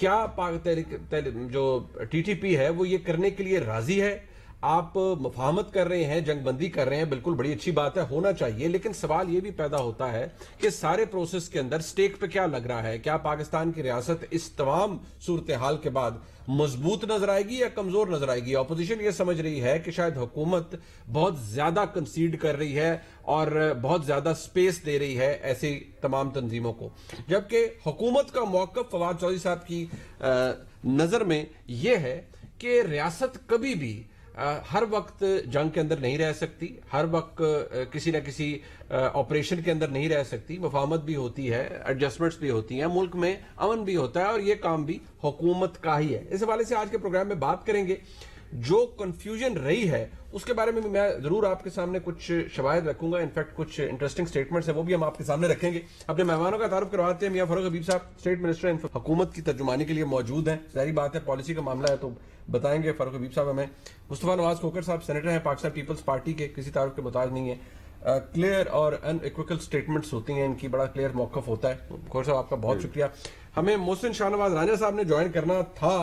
کیا جو T T P ہے وہ یہ کرنے کے لیے راضی ہے؟ آپ مفاہمت کر رہے ہیں، جنگ بندی کر رہے ہیں، بالکل بڑی اچھی بات ہے، ہونا چاہیے، لیکن سوال یہ بھی پیدا ہوتا ہے کہ سارے پروسیس کے اندر سٹیک پہ کیا لگ رہا ہے؟ کیا پاکستان کی ریاست اس تمام صورتحال کے بعد مضبوط نظر آئے گی یا کمزور نظر آئے گی؟ اپوزیشن یہ سمجھ رہی ہے کہ شاید حکومت بہت زیادہ کنسیڈ کر رہی ہے اور بہت زیادہ سپیس دے رہی ہے ایسی تمام تنظیموں کو، جبکہ حکومت کا موقف فواد چودھری صاحب کی نظر میں یہ ہے کہ ریاست کبھی بھی ہر وقت جنگ کے اندر نہیں رہ سکتی، ہر وقت کسی نہ کسی آپریشن کے اندر نہیں رہ سکتی، مفاہمت بھی ہوتی ہے، ایڈجسٹمنٹس بھی ہوتی ہیں، ملک میں امن بھی ہوتا ہے، اور یہ کام بھی حکومت کا ہی ہے۔ اس حوالے سے آج کے پروگرام میں بات کریں گے۔ جو کنفیوژن رہی ہے اس کے بارے میں بھی میں ضرور آپ کے سامنے کچھ شواہد رکھوں گا، انفیکٹ کچھ انٹرسٹنگ سٹیٹمنٹس ہیں وہ بھی ہم آپ کے سامنے رکھیں گے۔ اپنے مہمانوں کا تعارف کرواتے ہیں۔ میاں فاروق حبیب صاحب اسٹیٹ منسٹر حکومت کی ترجمانی کے لیے موجود ہیں، ظاہری بات ہے پالیسی کا معاملہ ہے تو بتائیں گے فاروق حبیب صاحب ہمیں۔ مصطفیٰ نواز کھوکھر صاحب سینیٹر ہیں پاکستان پیپلز پارٹی کے، کسی تعارف کے محتاج نہیں ہے، کلیئر اور ان ایکویکل سٹیٹمنٹس ہوتی ہیں ان کی، بڑا کلیئر موقف ہوتا ہے۔ کھوکھر صاحب آپ کا بہت شکریہ۔ ہمیں محسن شاہ نواز راجہ صاحب نے جوائن کرنا تھا،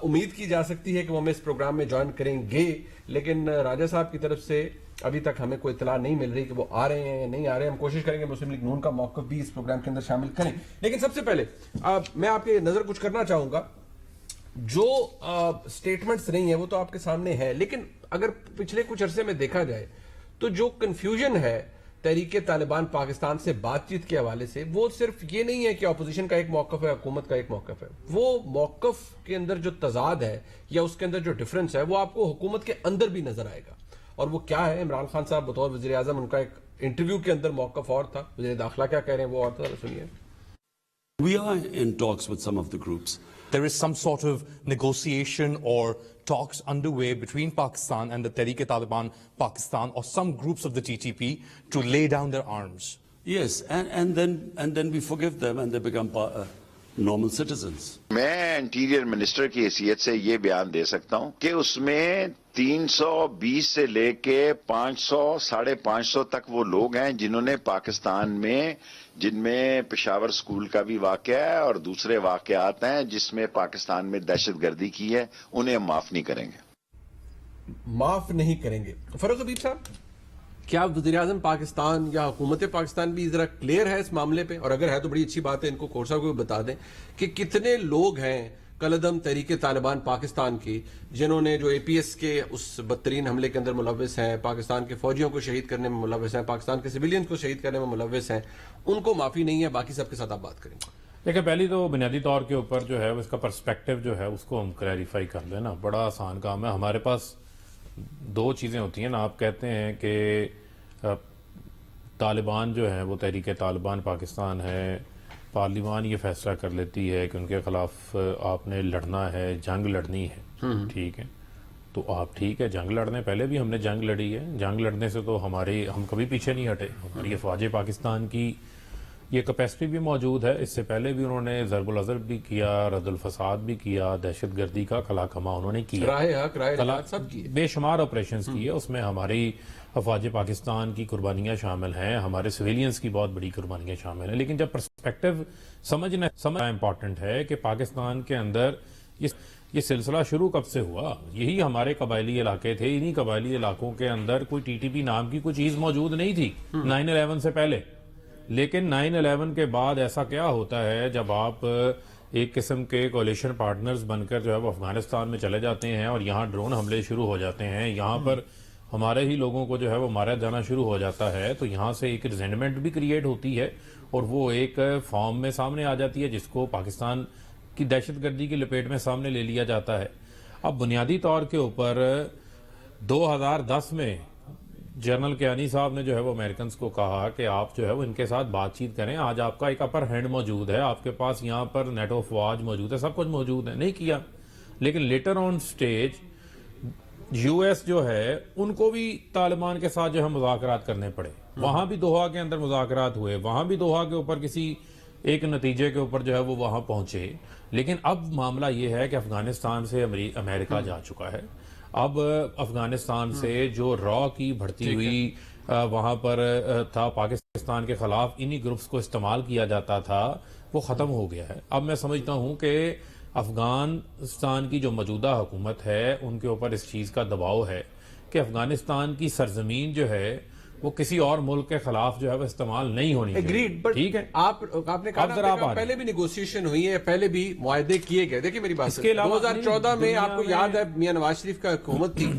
امید کی جا سکتی ہے کہ وہ ہمیں اس پروگرام میں جوائن کریں گے، لیکن راجہ صاحب کی طرف سے ابھی تک ہمیں کوئی اطلاع نہیں مل رہی کہ وہ آ رہے ہیں یا نہیں آ رہے ہیں۔ ہم کوشش کریں گے مسلم لیگ نون کا موقف بھی اس پروگرام کے اندر شامل کریں، لیکن سب سے پہلے میں آپ کی نظر کچھ کرنا چاہوں گا۔ جو سٹیٹمنٹس رہی ہیں وہ تو آپ کے سامنے ہے، لیکن اگر پچھلے کچھ عرصے میں دیکھا جائے تو جو کنفیوژن ہے تحریک طالبان پاکستان سے بات چیت کے حوالے سے، وہ صرف یہ نہیں ہے کہ اپوزیشن کا ایک موقف ہے، حکومت کا ایک موقف ہے، وہ موقف کے اندر جو تضاد ہے یا اس کے اندر جو ڈیفرنس ہے وہ آپ کو حکومت کے اندر بھی نظر آئے گا۔ اور وہ کیا ہے؟ عمران خان صاحب بطور وزیر اعظم ان کا ایک انٹرویو کے اندر موقف اور تھا، وزیر داخلہ کیا کہہ رہے ہیں وہ اور تھا، سنیے۔ We are in talks with some of the groups. There is some sort of negotiation or talks underway between Pakistan and the Tehreek-e-Taliban Pakistan or some groups of the TTP to lay down their arms. Yes, and then we forgive them and they become normal citizens. میں interior minister کی حیثیت سے یہ بیان دے سکتا ہوں کہ اس میں 320 سے لے کے 500 550 تک وہ لوگ ہیں جنہوں نے پاکستان میں، جن میں پشاور سکول کا بھی واقعہ ہے اور دوسرے واقعات ہیں جس میں پاکستان میں دہشت گردی کی ہے، انہیں ہم معاف نہیں کریں گے۔ معاف نہیں کریں گے۔ فاروق حبیب صاحب، کیا وزیر اعظم پاکستان یا حکومت پاکستان بھی ذرا کلیئر ہے اس معاملے پہ؟ اور اگر ہے تو بڑی اچھی بات ہے، ان کو کھوکھر صاحب کو بھی بتا دیں کہ کتنے لوگ ہیں کالعدم تحریک طالبان پاکستان کی جنہوں نے، جو اے پی ایس کے اس بدترین حملے کے اندر ملوث ہیں، پاکستان کے فوجیوں کو شہید کرنے میں ملوث ہیں، پاکستان کے سویلینز کو شہید کرنے میں ملوث ہیں، ان کو معافی نہیں ہے، باقی سب کے ساتھ آپ بات کریں۔ دیکھیں، پہلی تو بنیادی طور کے اوپر جو ہے اس کا پرسپیکٹیو جو ہے اس کو ہم کلیریفائی کر لینا، بڑا آسان کام ہے۔ ہمارے پاس دو چیزیں ہوتی ہیں نا، آپ کہتے ہیں کہ طالبان جو ہے وہ تحریک طالبان پاکستان ہے، پارلیمان یہ فیصلہ کر لیتی ہے کہ ان کے خلاف آپ نے لڑنا ہے، جنگ لڑنی ہے، ٹھیک ہے، تو آپ ٹھیک ہے جنگ لڑنے، پہلے بھی ہم نے جنگ لڑی ہے، جنگ لڑنے سے تو ہم کبھی پیچھے نہیں ہٹے، ہماری افواج پاکستان کی یہ کیپیسٹی بھی موجود ہے۔ اس سے پہلے بھی انہوں نے ضرب العضب بھی کیا، رد الفساد بھی کیا، دہشت گردی کا کلا کما انہوں نے کیا، راہ حق راہ جہاد سب کی بے شمار آپریشنز کیے، اس میں ہماری افواج پاکستان کی قربانیاں شامل ہیں، ہمارے سویلینز کی بہت بڑی قربانیاں شامل ہیں۔ لیکن جب پرسپیکٹیو سمجھنا امپورٹنٹ ہے کہ پاکستان کے اندر یہ سلسلہ شروع کب سے ہوا؟ یہی ہمارے قبائلی علاقے تھے، انہی قبائلی علاقوں کے اندر کوئی ٹی ٹی پی نام کی کوئی چیز موجود نہیں تھی 9/11 سے پہلے، لیکن 9/11 کے بعد ایسا کیا ہوتا ہے جب آپ ایک قسم کے کولیشن پارٹنرز بن کر جو ہے وہ افغانستان میں چلے جاتے ہیں اور یہاں ڈرون حملے شروع ہو جاتے ہیں، یہاں پر ہمارے ہی لوگوں کو جو ہے وہ مارا جانا شروع ہو جاتا ہے، تو یہاں سے ایک ریزنٹمنٹ بھی کریٹ ہوتی ہے اور وہ ایک فارم میں سامنے آ جاتی ہے جس کو پاکستان کی دہشت گردی کی لپیٹ میں سامنے لے لیا جاتا ہے۔ اب بنیادی طور کے اوپر 2010 میں جنرل کیانی صاحب نے جو ہے وہ امریکنز کو کہا کہ آپ جو ہے وہ ان کے ساتھ بات چیت کریں، آج آپ کا ایک اپر ہینڈ موجود ہے، آپ کے پاس یہاں پر نیٹو فوج موجود ہے، سب کچھ موجود ہے، نہیں کیا۔ لیکن later on stage U S جو ہے ان کو بھی طالبان کے ساتھ جو ہے مذاکرات کرنے پڑے، وہاں بھی دوحہ کے اندر مذاکرات ہوئے، وہاں بھی دوحہ کے اوپر کسی ایک نتیجے کے اوپر جو ہے وہ وہاں پہنچے۔ لیکن اب معاملہ یہ ہے کہ افغانستان سے امریکہ جا چکا ہے، اب افغانستان سے جو را کی بڑھتی ہوئی وہاں پر تھا پاکستان کے خلاف انہی گروپس کو استعمال کیا جاتا تھا، وہ ختم ہو گیا ہے۔ اب میں سمجھتا ہوں کہ افغانستان کی جو موجودہ حکومت ہے ان کے اوپر اس چیز کا دباؤ ہے کہ افغانستان کی سرزمین جو ہے وہ کسی اور ملک کے خلاف جو ہے وہ استعمال نہیں ہونی چاہیے. Agreed, but ٹھیک ہے, آپ نے اب ذرا آپ کہا آ پہلے بھی نیگوسیشن ہوئی ہے, پہلے بھی معاہدے کیے گئے. دیکھیں میری بات, اس کے علاوہ 2014 میں دنیا آپ کو میں یاد ہے میاں نواز شریف کا حکومت تھی,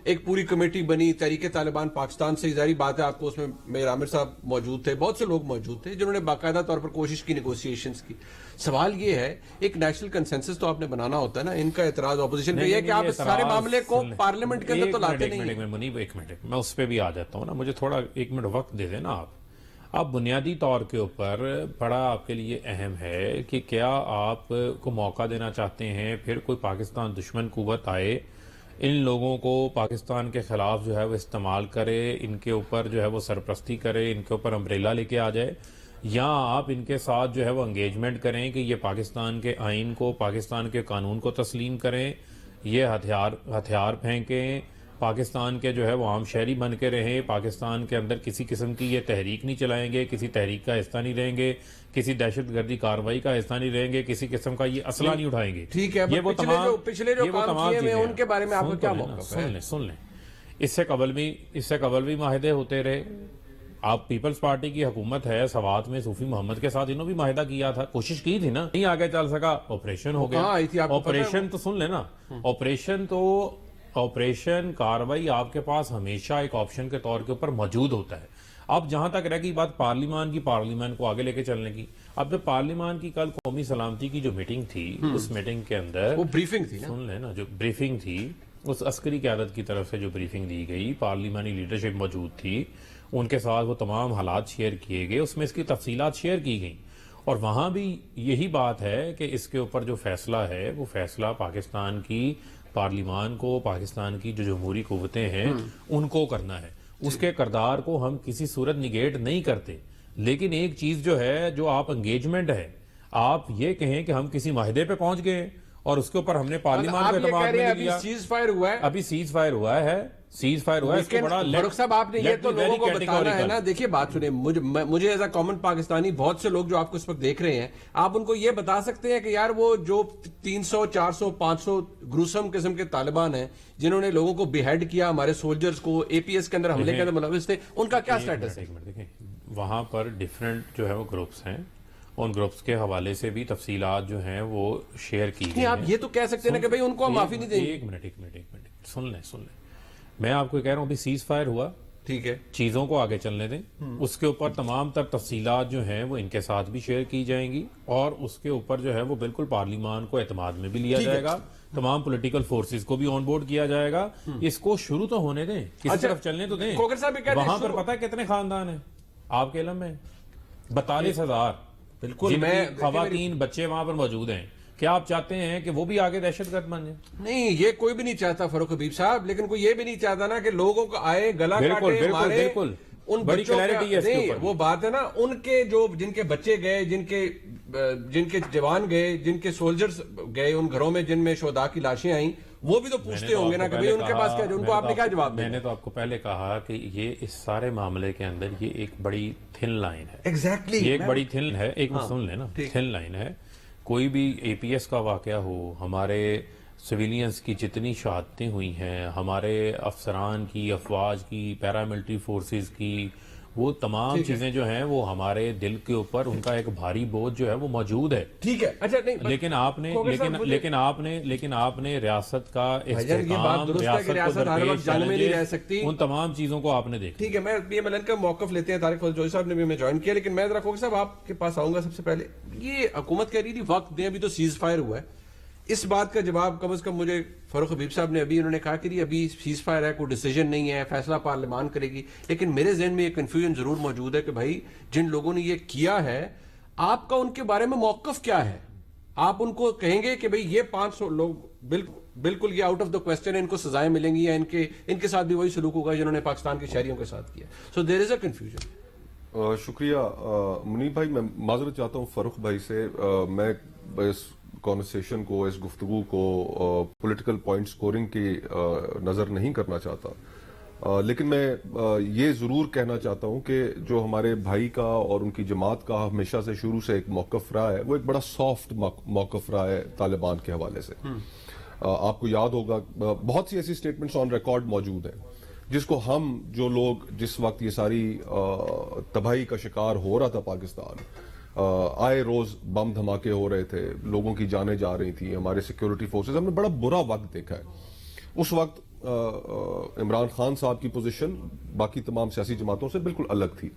ایک پوری کمیٹی بنی تحریک طالبان پاکستان سے. ظاہری بات ہے آپ کو اس میں میر عامر صاحب موجود تھے, بہت سے لوگ موجود تھے جنہوں نے باقاعدہ طور پر کوشش کی نیگوسیشنز کی. سوال یہ ہے ایک نیشنل کنسنسس تو آپ نے بنانا ہوتا ہے نا. ان کا اعتراض اپوزیشن پہ یہ ہے کہ آپ اس سارے معاملے کو پارلیمنٹ کے اندر تو لاتے نہیں ہیں. منیب ایک منٹ, میں اس پہ بھی آ جاتا ہوں نا, مجھے تھوڑا 1 منٹ وقت دے دیں نا آپ. اب بنیادی طور کے اوپر بڑا آپ کے لیے اہم ہے کہ کیا آپ کو موقع دینا چاہتے ہیں پھر کوئی پاکستان دشمن قوت آئے, ان لوگوں کو پاکستان کے خلاف جو ہے وہ استعمال کرے, ان کے اوپر جو ہے وہ سرپرستی کرے, ان کے اوپر امبریلا لے کے آ جائے, یا آپ ان کے ساتھ جو ہے وہ انگیجمنٹ کریں کہ یہ پاکستان کے آئین کو, پاکستان کے قانون کو تسلیم کریں, یہ ہتھیار پھینکیں, پاکستان کے جو ہے وہ عام شہری بن کے رہیں, پاکستان کے اندر کسی قسم کی یہ تحریک نہیں چلائیں گے, کسی تحریک کا حصہ نہیں رہیں گے, کسی دہشت گردی کارروائی کا حصہ نہیں رہیں گے, کسی قسم کا یہ اسلحہ نہیں اٹھائیں گے. ٹھیک ہے, یہ وہ پچھلے جو کام کیے ہیں ان کے بارے میں آپ کا کیا موقف ہے؟ سن لیں, اس سے قبل بھی معاہدے ہوتے رہے. آپ پیپلز پارٹی کی حکومت ہے, سوات میں صوفی محمد کے ساتھ انہوں بھی معاہدہ کیا تھا, کوشش کی تھی نا, نہیں آگے چل سکا, آپریشن ہو گیا. آپریشن تو سن لینا, آپریشن کاروائی آپ کے پاس ہمیشہ ایک آپشن کے طور کے اوپر موجود ہوتا ہے. اب جہاں تک رہ گئی بات پارلیمان کو آگے لے کے چلنے کی, اب جب پارلیمان کی کل قومی سلامتی کی جو میٹنگ تھی, اس میٹنگ کے اندر وہ بریفنگ تھی, سن لینا, جو بریفنگ تھی اس عسکری قیادت کی طرف سے جو بریفنگ دی گئی, پارلیمانی لیڈرشپ موجود تھی, ان کے ساتھ وہ تمام حالات شیئر کیے گئے, اس میں اس کی تفصیلات شیئر کی گئیں. اور وہاں بھی یہی بات ہے کہ اس کے اوپر جو فیصلہ ہے وہ فیصلہ پاکستان کی پارلیمان کو, پاکستان کی جو جمہوری قوتیں ہیں ان کو کرنا ہے. اس کے کردار کو ہم کسی صورت نگیٹ نہیں کرتے, لیکن ایک چیز جو ہے, جو آپ انگیجمنٹ ہے, آپ یہ کہیں کہ ہم کسی معاہدے پہ پہنچ گئے اور اس کے اوپر ہم نے پارلیمان کے اعتماد میں لیا. سیز فائر ہوا ہے, ابھی سیز فائر ہوا ہے, اس کو بڑا فاروق صاحب آپ نے یہ تو لوگوں کو بتانا ہے نا. دیکھیے بات سنیں, مجھے ایز اے کامن پاکستانی, بہت سے لوگ جو آپ کو اس وقت دیکھ رہے ہیں, آپ ان کو یہ بتا سکتے ہیں کہ یار وہ جو 300 400 500 گروسم قسم کے طالبان ہیں جنہوں نے لوگوں کو بیہیڈ کیا, ہمارے سولجرز کو اے پی ایس کے اندر حملے کے اندر ملوث تھے, ان کا کیا سٹیٹس ہے؟ دیکھیں وہاں پر ڈیفرنٹ جو ہے وہ گروپس ہیں, ان گروپس کے حوالے سے بھی تفصیلات جو ہیں وہ شیئر کی گئی ہیں. آپ یہ تو کہہ سکتے ہیں نا کہ بھئی ان کو ہم معافی نہیں دیں گے. ایک منٹ سن لیں, میں آپ کو کہہ رہا ہوں ابھی سیز فائر ہوا, ٹھیک ہے, چیزوں کو آگے چلنے دیں, اس کے اوپر تمام تر تفصیلات جو ہیں وہ ان کے ساتھ بھی شیئر کی جائیں گی, اور اس کے اوپر جو ہے وہ بالکل پارلیمان کو اعتماد میں بھی لیا جائے گا, تمام پولیٹیکل فورسز کو بھی آن بورڈ کیا جائے گا. اس کو شروع تو ہونے دیں, کسی طرف چلنے تو دیں. وہاں پر پتہ ہے کتنے خاندان ہیں آپ کے علم میں؟ 42,000 بالکل. خواتین بچے وہاں پر موجود ہیں. کیا آپ چاہتے ہیں کہ وہ بھی آگے دہشت گرد بن جائیں؟ نہیں, یہ کوئی بھی نہیں چاہتا فاروق حبیب صاحب, لیکن کوئی یہ بھی نہیں چاہتا نا کہ لوگوں کو آئے گلا کاٹے مارے. بالکل ان بڑی کلیئرٹی ہے اس کے اوپر. وہ بات ہے نا, ان کے جن کے بچے گئے, جن کے جوان گئے, جن کے سولجرز گئے ان گھروں میں جن میں شہداء کی لاشیں آئیں, وہ بھی تو پوچھتے ہوں گے نا کہ ان کے پاس کیا, ان کو آپ نے کیا جواب دیا؟ میں نے تو آپ کو پہلے کہا کہ یہ اس سارے معاملے کے اندر یہ ایک بڑی تھن لائن ہے. ایگزیکٹلی, یہ ایک بڑی تھن ہے, ایک سن لیں نا, تھن لائن ہے. کوئی بھی اے پی ایس کا واقعہ ہو, ہمارے سویلینز کی جتنی شہادتیں ہوئی ہیں, ہمارے افسران کی, افواج کی, پیراملٹری فورسز کی, وہ تمام چیزیں جو ہیں وہ ہمارے دل کے اوپر ان کا ایک بھاری بوجھ جو ہے وہ موجود ہے. ٹھیک ہے, اچھا نہیں, لیکن آپ نے ریاست کا استحکام, ریاست کو درپیش ان تمام چیزوں کو آپ نے دیکھا. ٹھیک ہے, میں پی ایم ایل این کا موقف لیتے ہیں, طارق فضل جوہری صاحب نے بھی ہمیں جوائن کیا, لیکن میں ذرا فوکس صاحب آپ کے پاس آؤں گا. سب سے پہلے یہ حکومت کہہ رہی تھی وقت دیں, ابھی تو سیز فائر ہوا ہے. اس بات کا جواب کم از کم مجھے فاروق حبیب صاحب نے انہوں نے کہا کہ ابھی سیز فائر ہے, کوئی ڈیسیجن نہیں ہے, فیصلہ پارلیمان کرے گی. لیکن میرے ذہن میں یہ کنفیوژن ضرور موجود ہے کہ بھائی جن لوگوں نے یہ کیا ہے, آپ کا ان کے بارے میں موقف کیا ہے؟ آپ ان کو کہیں گے کہ بھئی یہ 500 لوگ بالکل یہ آؤٹ آف دا کوسچن ہے, ان کو سزائیں ملیں گی, یا ان کے ساتھ بھی وہی سلوک ہوگا جنہوں نے پاکستان کے شہریوں کے ساتھ کیا؟ سو دیر از اے کنفیوژن. شکریہ منیب بھائی, میں معذرت چاہتا ہوں فاروق بھائی سے. میں اس کانورسیشن کو, اس گفتگو کو پولیٹیکل پوائنٹ سکورنگ کی نظر نہیں کرنا چاہتا. لیکن میں یہ ضرور کہنا چاہتا ہوں کہ جو ہمارے بھائی کا اور ان کی جماعت کا ہمیشہ سے شروع سے ایک موقف رہا ہے وہ ایک بڑا سافٹ موقف رہا ہے طالبان کے حوالے سے. آپ کو یاد ہوگا بہت سی ایسی سٹیٹمنٹس آن ریکارڈ موجود ہیں جس کو ہم جو لوگ جس وقت یہ ساری تباہی کا شکار ہو رہا تھا پاکستان, آئے روز بم دھماکے ہو رہے تھے, لوگوں کی جانیں جا رہی تھیں, ہمارے سیکیورٹی فورسز, ہم نے بڑا برا وقت دیکھا ہے. اس وقت عمران خان صاحب کی پوزیشن باقی تمام سیاسی جماعتوں سے بالکل الگ تھی.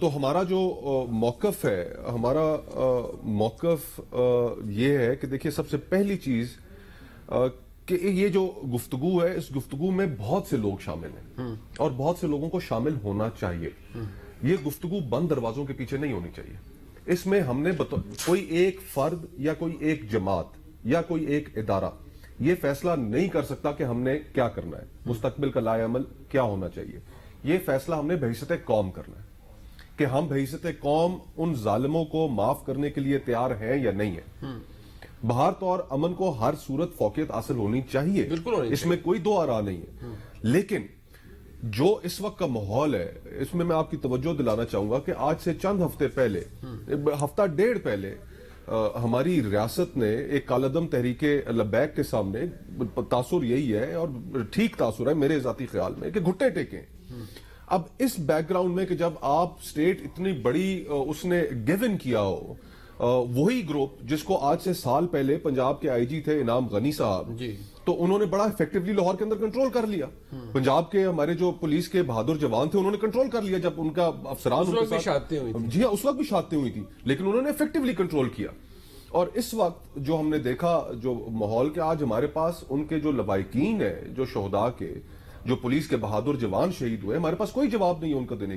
تو ہمارا جو موقف ہے, ہمارا موقف یہ ہے کہ دیکھیے سب سے پہلی چیز کہ یہ جو گفتگو ہے اس گفتگو میں بہت سے لوگ شامل ہیں اور بہت سے لوگوں کو شامل ہونا چاہیے. یہ گفتگو بند دروازوں کے پیچھے نہیں ہونی چاہیے. اس میں ہم نے کوئی ایک فرد یا کوئی ایک جماعت یا کوئی ایک ادارہ یہ فیصلہ نہیں کر سکتا کہ ہم نے کیا کرنا ہے, مستقبل کا لائے عمل کیا ہونا چاہیے. یہ فیصلہ ہم نے بحیثیت قوم کرنا ہے کہ ہم بحیثیت قوم ان ظالموں کو معاف کرنے کے لیے تیار ہیں یا نہیں ہیں. بھارت اور امن کو ہر صورت فوقیت حاصل ہونی چاہیے, بالکل ہونی اس میں کوئی دو آرا نہیں ہے. لیکن جو اس وقت کا ماحول ہے اس میں آپ کی توجہ دلانا چاہوں گا کہ آج سے چند ہفتے پہلے, ہفتہ ڈیڑھ پہلے, ہماری ریاست نے ایک کالعدم تحریک لبیک کے سامنے تاثر یہی ہے اور ٹھیک تاثر ہے میرے ذاتی خیال میں کہ گھٹنے ٹیکیں. اب اس بیک گراؤنڈ میں کہ جب آپ سٹیٹ اتنی بڑی اس نے گیون کیا ہو, وہی گروپ جس کو آج سے سال پہلے پنجاب کے آئی جی تھے انعام غنی صاحب, تو انہوں نے بڑا ایفیکٹولی لاہور کے اندر کنٹرول کر لیا. پنجاب کے ہمارے جو پولیس کے بہادر جوان تھے انہوں نے کنٹرول کر لیا جب ان کا افسران ان کے ساتھ, جی ہاں اس وقت بھی شادتیں ہوئی تھی لیکن انہوں نے ایفیکٹولی کنٹرول کیا. اور اس وقت جو ہم نے دیکھا جو ماحول کے آج ہمارے پاس ان کے جو لواحقین ہیں, جو شہداء کے, جو پولیس کے بہادر جوان شہید ہوئے, ہمارے پاس کوئی جواب نہیں ہے ان کا دینے کے